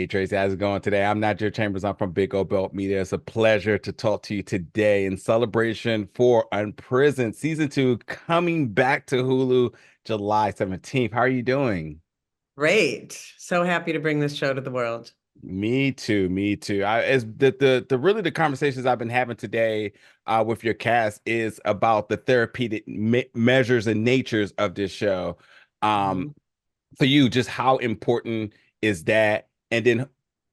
Hey Tracy, how's it going today? I'm not your Chambers. I'm from Big O Belt Media. It's a pleasure to talk to you today in celebration for Unprisoned season two coming back to Hulu July 17th. How are you doing? Great. So happy to bring this show to the world. Me too, me too. As the really the conversations I've been having today with your cast is about the therapeutic measures and natures of this show. Um, Mhm. for you, just how important is that? And then,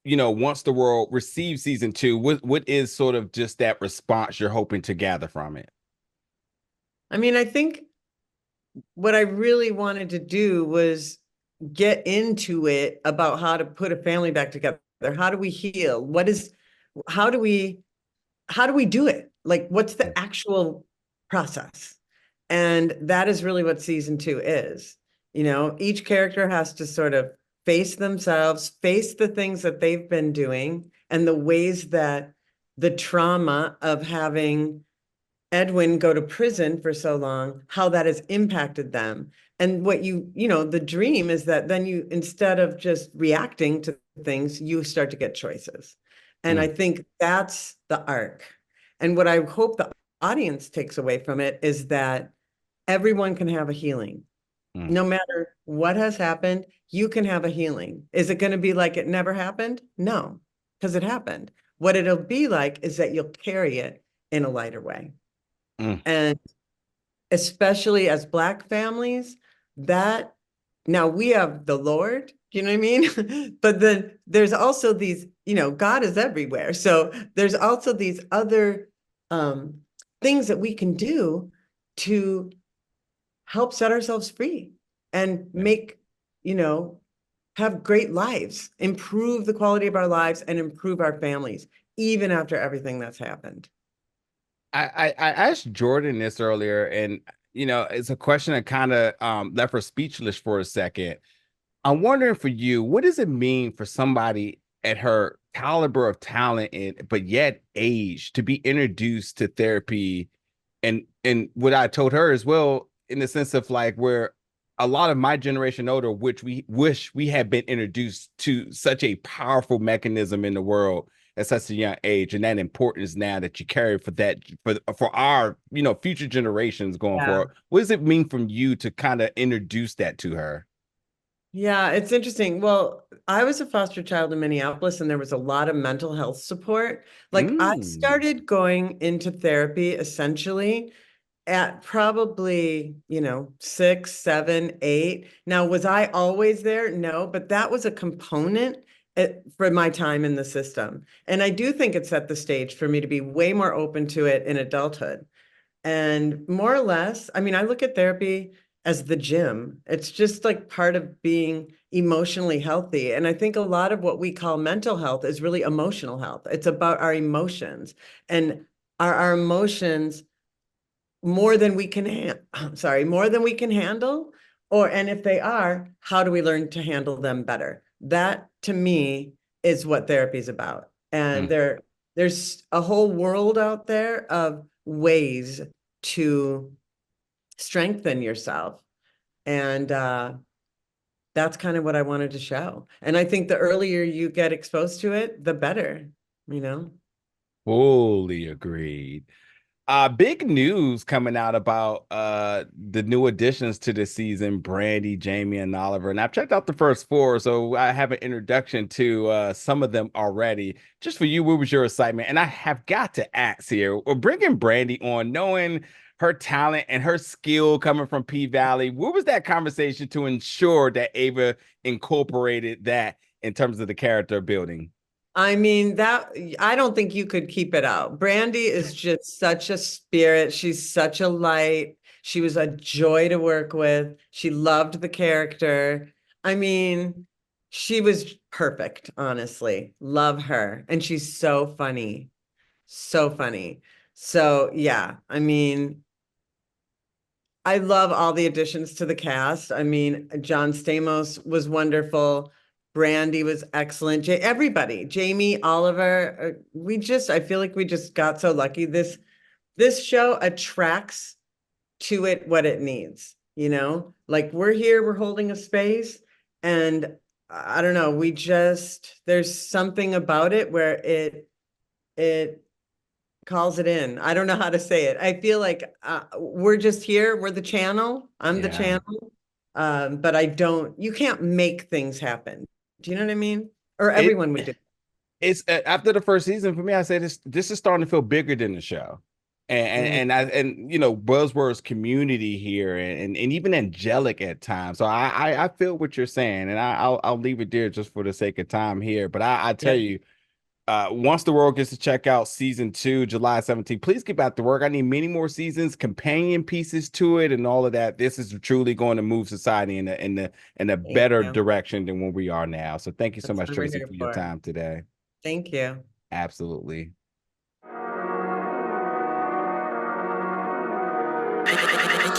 once the world receives season two, what is sort of just that response you're hoping to gather from it? I mean, I think what I really wanted to do was get into it about how to put a family back together. How do we heal? How do we, how do we do it? Like, what's the actual process? And that is really what season two is. Each character has to sort of face themselves, face the things that they've been doing, and the ways that the trauma of having Edwin go to prison for so long, how that has impacted them. And the dream is that then you, instead of just reacting to things, you start to get choices. And I Mm, think that's the arc. And what I hope the audience takes away from it is that everyone can have a healing. mm, No matter what has happened, you can have a healing. Is it going to be like it never happened? No, because it happened. What it'll be like is that you'll carry it in a lighter way. mm. And especially as Black families, that now we have the Lord, you know what I mean? But then there's also these, God is everywhere. So there's also these other um, things that we can do to help set ourselves free and Yeah. make, you know, have great lives, improve the quality of our lives and improve our families, even after everything that's happened. I asked Jordan this earlier, and it's a question that kind of left her speechless for a second. I'm wondering for you, what does it mean for somebody at her caliber of talent and but yet age to be introduced to therapy? And what I told her as well, in the sense of like where a lot of my generation older, which we wish we had been introduced to such a powerful mechanism in the world at such a young age, and that importance now that you carry for that for our future generations going Yeah. forward. What does it mean from you to kind of introduce that to her? Yeah, it's interesting. Well, I was a foster child in Minneapolis and there was a lot of mental health support. Like I Mm. started going into therapy essentially at probably, 6, 7, 8. Now, was I always there? No, but that was a component for my time in the system. And I do think it set the stage for me to be way more open to it in adulthood. And more or less, I mean, I look at therapy as the gym. It's just like part of being emotionally healthy. And I think a lot of what we call mental health is really emotional health. It's about our emotions and our emotions more than we can more than we can handle, and if they are, how do we learn to handle them better? That to me is what therapy is about. And Mm. there's a whole world out there of ways to strengthen yourself. And that's kind of what I wanted to show. And I think the earlier you get exposed to it, the better, you know? Fully agreed. Big news coming out about the new additions to this season, Brandy, Jamie, and Oliver. And I've checked out the first four, so I have an introduction to some of them already. Just for you, what was your excitement? And I have got to ask here, we're bringing Brandy on, knowing her talent and her skill coming from P Valley. What was that conversation to ensure that Ava incorporated that in terms of the character building? I mean, that I don't think you could keep it out. Brandy is just such a spirit. She's such a light. She was a joy to work with. She loved the character. I mean, she was perfect, honestly. Love her. And she's so funny. So funny. So, yeah, I mean, I love all the additions to the cast. I mean, John Stamos was wonderful. Brandy was excellent. Everybody, Jamie, Oliver, I feel like we just got so lucky. This show attracts to it what it needs, Like we're here, we're holding a space, and I don't know, there's something about it where it calls it in. I don't know how to say it. I feel like we're just here. We're the channel. I'm the Yeah. channel. But you can't make things happen. Do you know what I mean? Or It everyone would do. it's after the first season for me. I say this is starting to feel bigger than the show, Mm, and Buzzword's community here, and even angelic at times. So I feel what you're saying, and I'll leave it there just for the sake of time here. But I tell yeah. you, once the world gets to check out season 2, July 17th, please get back to work. I need many more seasons, companion pieces to it, and all of that. This is truly going to move society in a Thank better you. direction than where we are now. So thank you so That's much, what we're Tracy, here for your for. time today. Thank you. Absolutely.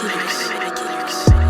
Onyx.